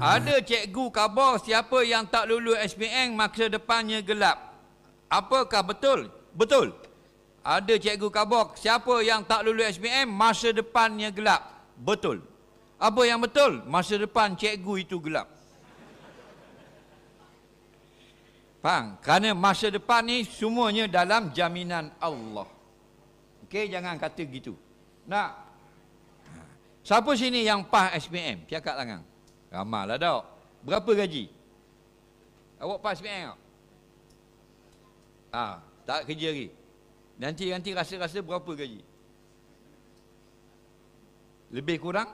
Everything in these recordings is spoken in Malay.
Ada cikgu khabar siapa yang tak lulus SPM masa depannya gelap. Apakah betul? Betul. Ada cikgu khabar siapa yang tak lulus SPM masa depannya gelap. Betul. Apa yang betul? Masa depan cikgu itu gelap. Faham? Kerana masa depan ni semuanya dalam jaminan Allah. Okey, jangan kata gitu. Nak? Siapa sini yang PAS SPM? Cakap tangan. Ramai lah dok. Berapa gaji? Awak PAS SPM tak? Tak kerja lagi. Nanti rasa-rasa berapa gaji? Lebih kurang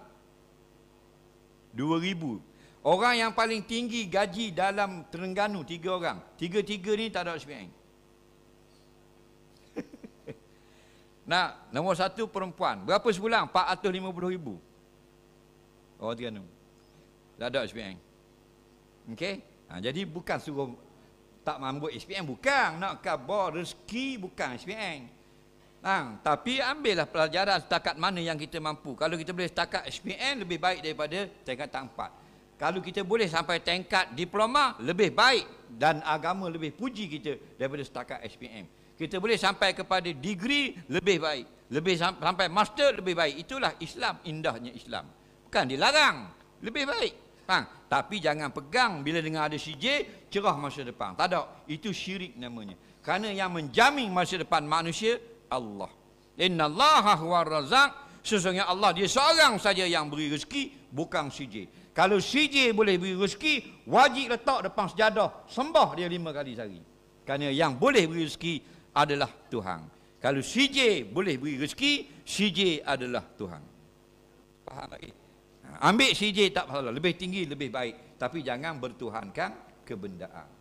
2,000. Orang yang paling tinggi gaji dalam Terengganu 3 orang. Tiga-tiga ni tak ada SPM. Nah, nombor 1 perempuan. Berapa sebulan? 450,000. Orang Terengganu. Tak ada SPM. Okey? Jadi bukan suruh tak mampu SPM, bukan. Nak khabar rezeki bukan SPM. Tapi ambillah pelajaran setakat mana yang kita mampu. Kalau kita boleh setakat SPM, lebih baik daripada tingkatan 4. Kalau kita boleh sampai tingkat diploma, lebih baik. Dan agama lebih puji kita daripada setakat SPM. Kita boleh sampai kepada degree, lebih baik. Lebih sampai master, lebih baik. Itulah Islam, indahnya Islam. Bukan dilarang, lebih baik. Tapi jangan pegang bila dengar ada CJ, cerah masa depan. Tak ada. Itu syirik namanya. Kerana yang menjamin masa depan manusia, Allah. Innallaha huwar razaq. Sesungguhnya Allah, dia seorang saja yang beri rezeki, bukan CJ. Kalau CJ boleh beri rezeki, wajib letak depan sejadah, sembah dia 5 kali sehari. Kerana yang boleh beri rezeki adalah Tuhan. Kalau CJ boleh beri rezeki, CJ adalah Tuhan. Faham lagi? Ambil CJ tak masalah, lebih tinggi lebih baik, tapi jangan bertuhankan kebendaan.